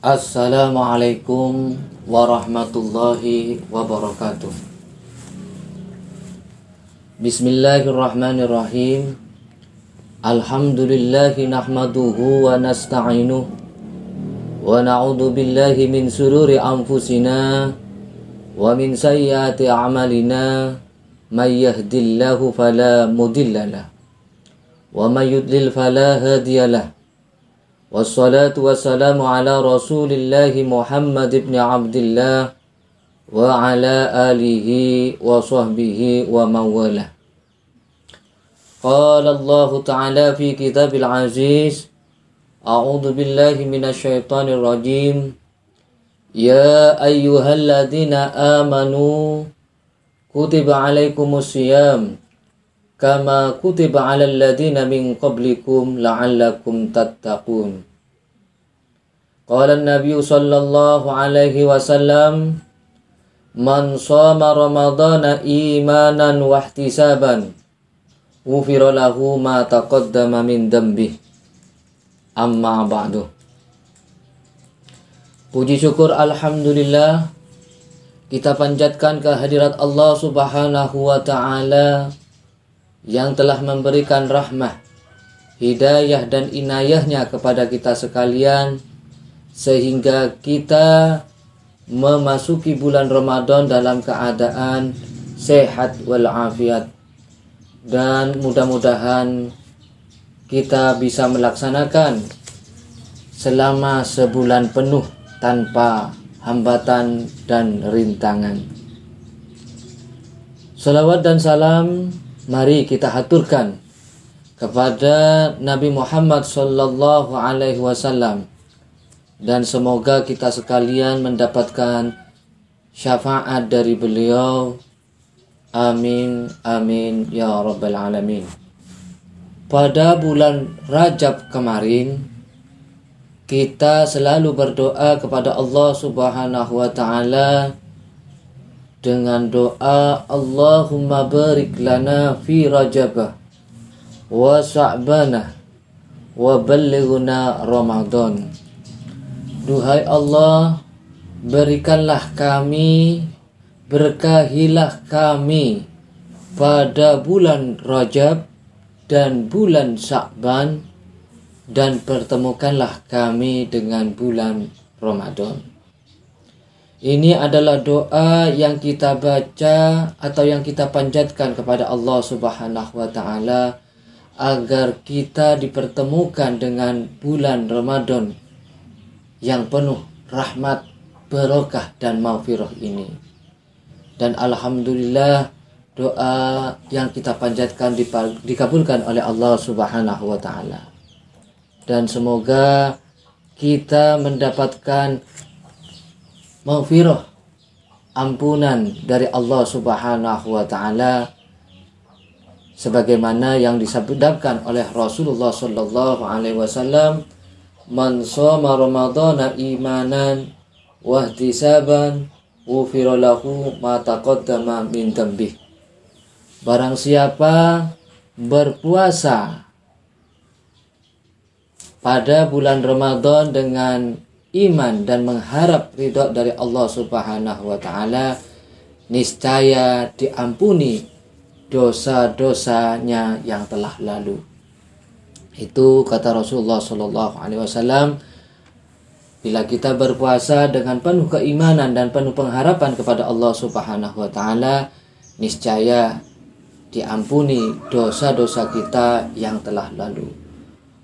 Assalamualaikum warahmatullahi wabarakatuh. Bismillahirrahmanirrahim. Alhamdulillahi nahmaduhu wa nasta'inuh wa na'udzu billahi min sururi anfusina wa min sayyiati a'malina. May yahdihillahu fala mudhillalah wa may yudlil fala hadiyalah. Wassalatu wassalamu ala rasulillahi Muhammad ibn Abdillah wa ala alihi wa sahbihi wa mawalah. Qala Allah ta'ala fi kitabil aziz. A'udhu billahi minasyaitanir rajim. Ya ayyuhalladzina amanu kutiba alaikumus siyam kama kutiba 'alal ladzina min qablikum la'allakum tattaqun. Qala an-nabiy sallallahu alaihi wasallam, man shama ramadhana imanan wa ihtisaban ghufira lahu ma taqaddama min dhanbihi. Amma ba'du. Puji syukur alhamdulillah kita panjatkan kehadirat Allah Subhanahu wa taala yang telah memberikan rahmah, hidayah dan inayahnya kepada kita sekalian, sehingga kita memasuki bulan Ramadan dalam keadaan sehat walafiat. Dan mudah-mudahan kita bisa melaksanakan selama sebulan penuh tanpa hambatan dan rintangan. Salawat dan salam mari kita haturkan kepada Nabi Muhammad sallallahu alaihi wasallam, dan semoga kita sekalian mendapatkan syafaat dari beliau. Amin amin ya rabbal alamin. Pada bulan Rajab kemarin kita selalu berdoa kepada Allah Subhanahu wa taala dengan doa Allahumma barik lana fi Rajabah wa Sya'banah wa ballighna Ramadan. Duhai Allah, berikanlah kami, berkahilah kami pada bulan Rajab dan bulan Sya'ban, dan pertemukanlah kami dengan bulan Ramadan. Ini adalah doa yang kita baca atau yang kita panjatkan kepada Allah Subhanahu wa taala agar kita dipertemukan dengan bulan Ramadan yang penuh rahmat, barokah dan maghfirah ini. Dan alhamdulillah doa yang kita panjatkan dikabulkan oleh Allah Subhanahu wa taala. Dan semoga kita mendapatkan maghfirah, ampunan dari Allah Subhanahu wa taala sebagaimana yang disabdakan oleh Rasulullah sallallahu alaihi wasallam, man shoma ramadhana imanan wa ihtisaban ghufira lahu ma taqaddama min dhanbihi. Barang siapa berpuasa pada bulan Ramadan dengan iman dan mengharap ridha dari Allah Subhanahu wa taala, niscaya diampuni dosa-dosanya yang telah lalu. Itu kata Rasulullah sallallahu alaihi wasallam, bila kita berpuasa dengan penuh keimanan dan penuh pengharapan kepada Allah Subhanahu wa taala, niscaya diampuni dosa-dosa kita yang telah lalu.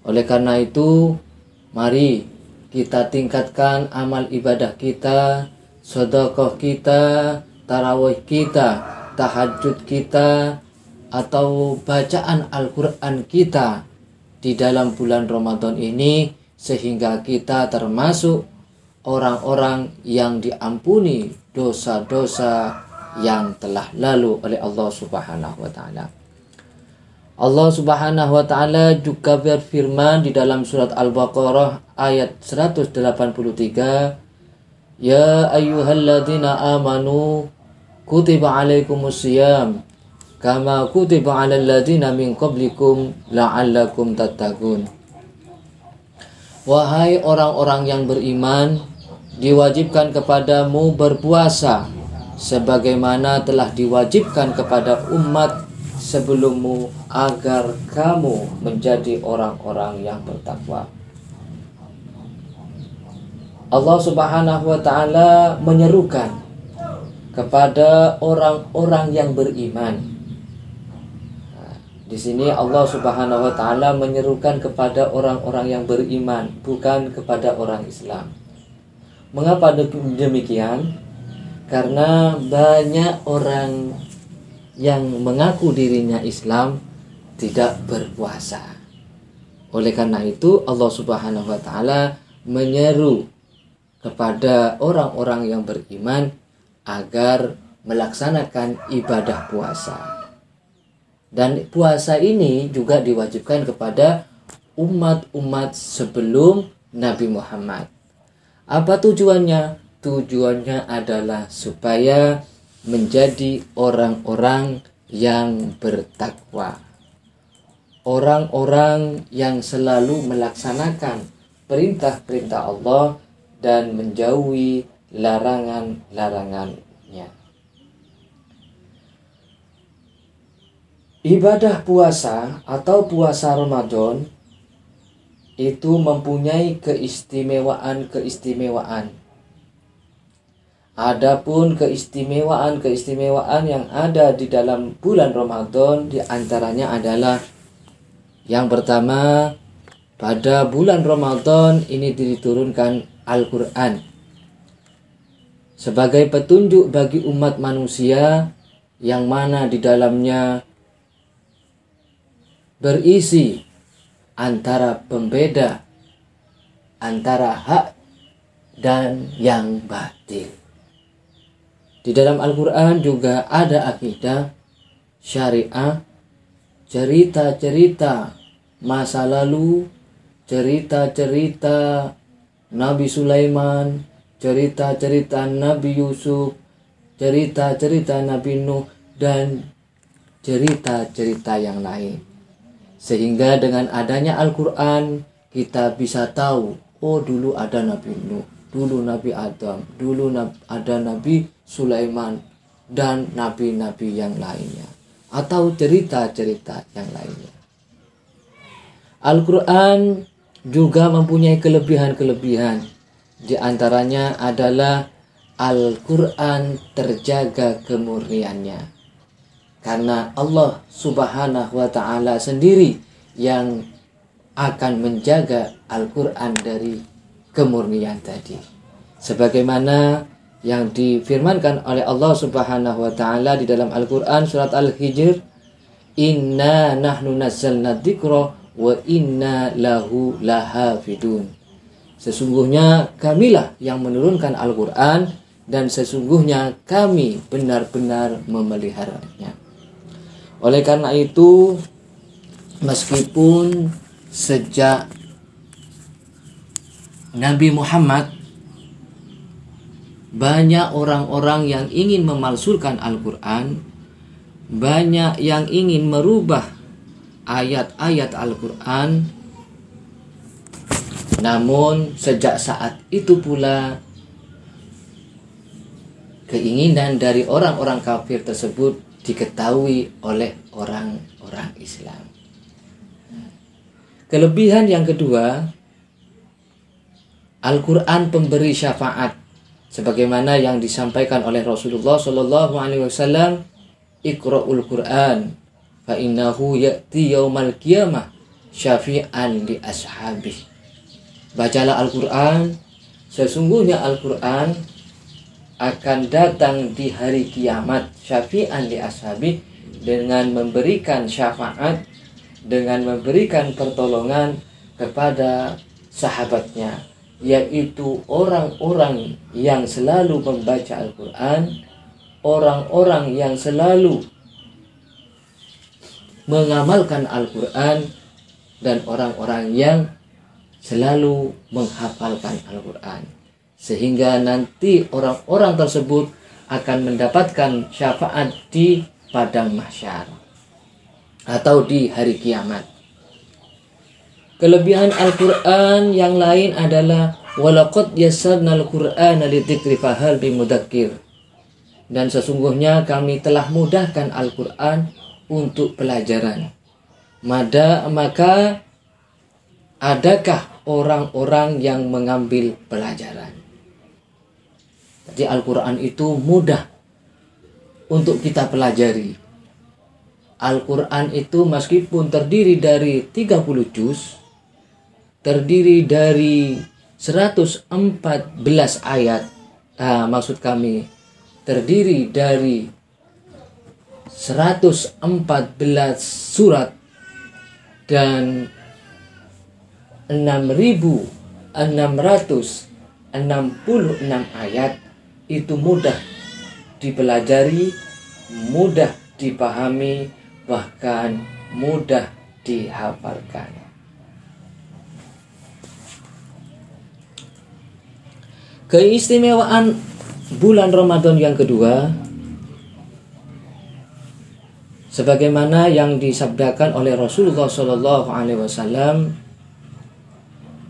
Oleh karena itu, mari kita tingkatkan amal ibadah kita, sedekah kita, tarawih kita, tahajud kita, atau bacaan Al-Quran kita di dalam bulan Ramadan ini, sehingga kita termasuk orang-orang yang diampuni dosa-dosa yang telah lalu oleh Allah Subhanahu wa taala. Allah Subhanahu wa taala juga berfirman di dalam surat Al-Baqarah ayat 183, Ya ayyuhalladzina amanu kutiba alaikumus siyam kama kutiba 'alal ladzina min qablikum la'allakum tattaqun. Wahai orang-orang yang beriman, diwajibkan kepadamu berpuasa sebagaimana telah diwajibkan kepada umat sebelummu agar kamu menjadi orang-orang yang bertakwa. Allah Subhanahu wa taala menyerukan kepada orang-orang yang beriman. Di sini Allah Subhanahu wa taala menyerukan kepada orang-orang yang beriman, bukan kepada orang Islam. Mengapa demikian? Karena banyak orang yang mengaku dirinya Islam tidak berpuasa. Oleh karena itu Allah Subhanahu wa taala menyeru kepada orang-orang yang beriman agar melaksanakan ibadah puasa. Dan puasa ini juga diwajibkan kepada umat-umat sebelum Nabi Muhammad. Apa tujuannya? Tujuannya adalah supaya menjadi orang-orang yang bertakwa. Orang-orang yang selalu melaksanakan perintah-perintah Allah dan menjauhi larangan-larangannya. Ibadah puasa atau puasa Ramadan itu mempunyai keistimewaan-keistimewaan. Adapun keistimewaan-keistimewaan yang ada di dalam bulan Ramadan diantaranya adalah yang pertama, pada bulan Ramadan ini diturunkan Al-Quran sebagai petunjuk bagi umat manusia yang mana di dalamnya berisi antara pembeda antara hak dan yang batil. Di dalam Al-Quran juga ada akidah, syariah, cerita-cerita masa lalu, cerita-cerita Nabi Sulaiman, cerita-cerita Nabi Yusuf, cerita-cerita Nabi Nuh, dan cerita-cerita yang lain. Sehingga dengan adanya Al-Quran kita bisa tahu, oh dulu ada Nabi Nuh, dulu Nabi Adam, dulu ada Nabi Sulaiman, dan nabi-nabi yang lainnya. Atau cerita-cerita yang lainnya. Al-Quran juga mempunyai kelebihan-kelebihan. Di antaranya adalah Al-Quran terjaga kemurniannya. Karena Allah Subhanahu wa ta'ala sendiri yang akan menjaga Al-Quran dari kemurnian tadi. Sebagaimana yang difirmankan oleh Allah Subhanahu wa ta'ala di dalam Al-Quran surat Al-Hijr, Inna nahnu nazzalna dzikra wa inna lahu lahafidun. Sesungguhnya kamilah yang menurunkan Al-Quran dan sesungguhnya kami benar-benar memeliharanya. Oleh karena itu, meskipun sejak Nabi Muhammad banyak orang-orang yang ingin memalsukan Al-Quran, banyak yang ingin merubah ayat-ayat Al-Quran, namun sejak saat itu pula keinginan dari orang-orang kafir tersebut diketahui oleh orang-orang Islam. Kelebihan yang kedua, Al-Quran pemberi syafaat, sebagaimana yang disampaikan oleh Rasulullah SAW, Iqra'ul Quran fa innahu ya'ti yaumal qiyamah syafi'an li ashabih. Bacalah Al-Quran, sesungguhnya Al-Quran akan datang di hari kiamat syafi'an li ashabih, dengan memberikan syafaat, dengan memberikan pertolongan kepada sahabatnya, yaitu orang-orang yang selalu membaca Al-Quran, orang-orang yang selalu mengamalkan Al-Quran, dan orang-orang yang selalu menghafalkan Al-Quran. Sehingga nanti orang-orang tersebut akan mendapatkan syafaat di padang mahsyar atau di hari kiamat. Kelebihan Al-Quran yang lain adalah walaqad yassarnal Qur'ana lidzikri fahal bimudzakir. Dan sesungguhnya kami telah mudahkan Al-Quran untuk pelajaran. Maka adakah orang-orang yang mengambil pelajaran? Jadi Al-Quran itu mudah untuk kita pelajari. Al-Quran itu meskipun terdiri dari 30 juz, terdiri dari 114 ayat, maksud kami terdiri dari 114 surat dan 6.666 ayat, itu mudah dipelajari, mudah dipahami, bahkan mudah dihafalkan. Keistimewaan bulan Ramadan yang kedua, sebagaimana yang disabdakan oleh Rasulullah Shallallahu Alaihi Wasallam,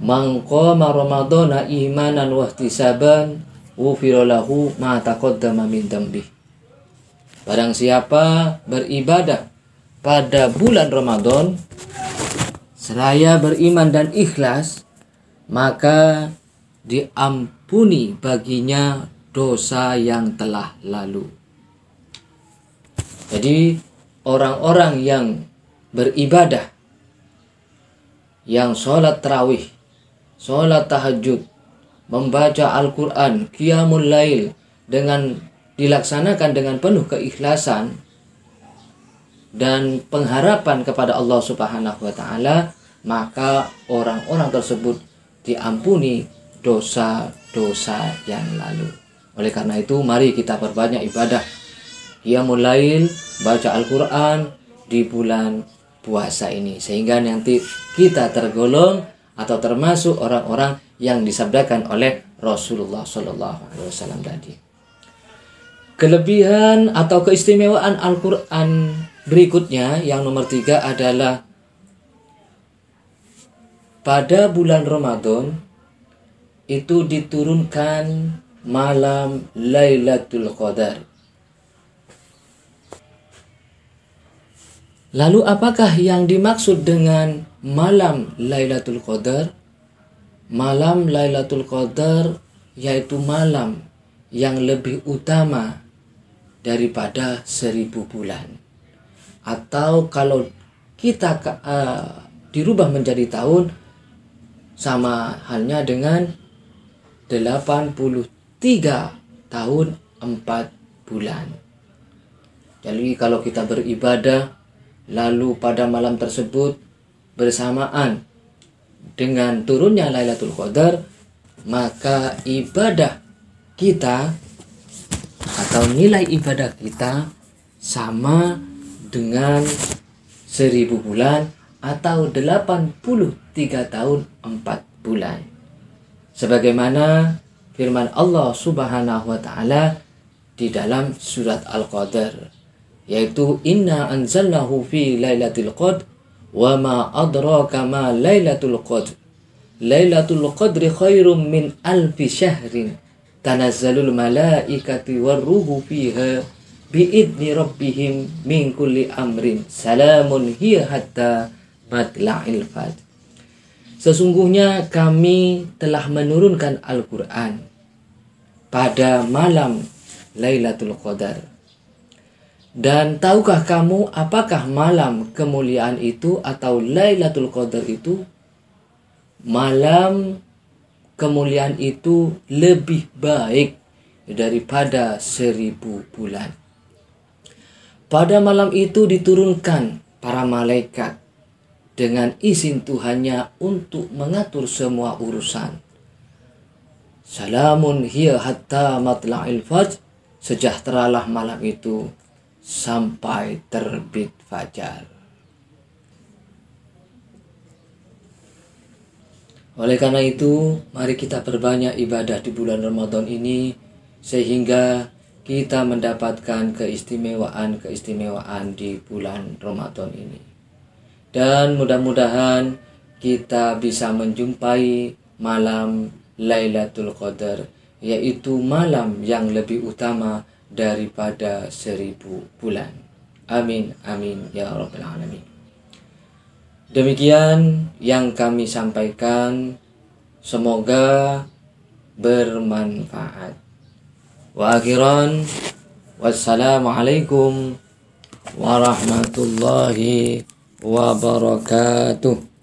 "Man qama Ramadana imanan wa ihtisaban, ghufira lahu ma taqaddama min dzambihi." Barang siapa beribadah pada bulan Ramadan seraya beriman dan ikhlas, maka diampuni baginya dosa yang telah lalu. Jadi orang-orang yang beribadah, yang sholat tarawih, sholat tahajud, membaca Al-Quran, qiyamul lail, dengan dilaksanakan dengan penuh keikhlasan dan pengharapan kepada Allah Subhanahu wa Ta'ala, maka orang-orang tersebut diampuni dosa-dosa yang lalu. Oleh karena itu, mari kita perbanyak ibadah qiyamul lail, baca Al-Quran di bulan puasa ini, sehingga nanti kita tergolong atau termasuk orang-orang yang disabdakan oleh Rasulullah Sallallahu Alaihi Wasallam tadi. Kelebihan atau keistimewaan Al-Quran berikutnya yang nomor 3 adalah pada bulan Ramadan itu diturunkan malam Lailatul Qadar. Lalu apakah yang dimaksud dengan malam Lailatul Qadar? Malam Lailatul Qadar yaitu malam yang lebih utama daripada 1000 bulan. Atau kalau kita dirubah menjadi tahun, sama halnya dengan 83 tahun 4 bulan. Jadi kalau kita beribadah lalu pada malam tersebut bersamaan dengan turunnya Lailatul Qadar, maka ibadah kita atau nilai ibadah kita sama dengan 1000 bulan atau 83 tahun 4 bulan. Sebagaimana firman Allah Subhanahu wa Ta'ala di dalam surat Al-Qadar, yaitu inna anzalnahu fi lailatul qadr wa ma adraka ma lailatul qadr lailatul qadri khairum min alfi syahrin tanazzalul malaikatu warruhu fiha biidni rabbihim min kulli amrin salamun hiya hatta matla'il fajr. Sesungguhnya kami telah menurunkan Al-Quran pada malam Lailatul Qadar. Dan tahukah kamu apakah malam kemuliaan itu atau Lailatul Qadar itu? Malam kemuliaan itu lebih baik daripada 1000 bulan. Pada malam itu diturunkan para malaikat dengan izin Tuhannya untuk mengatur semua urusan. Salamun hiya hatta matla'il fajr, sejahteralah malam itu sampai terbit fajar. Oleh karena itu, mari kita perbanyak ibadah di bulan Ramadan ini sehingga kita mendapatkan keistimewaan-keistimewaan di bulan Ramadan ini. Dan mudah-mudahan kita bisa menjumpai malam Lailatul Qadar, yaitu malam yang lebih utama daripada 1000 bulan. Amin amin ya rabbal alamin. Demikian yang kami sampaikan, semoga bermanfaat. Wa akhiran, wassalamualaikum warahmatullahi wabarakatuh.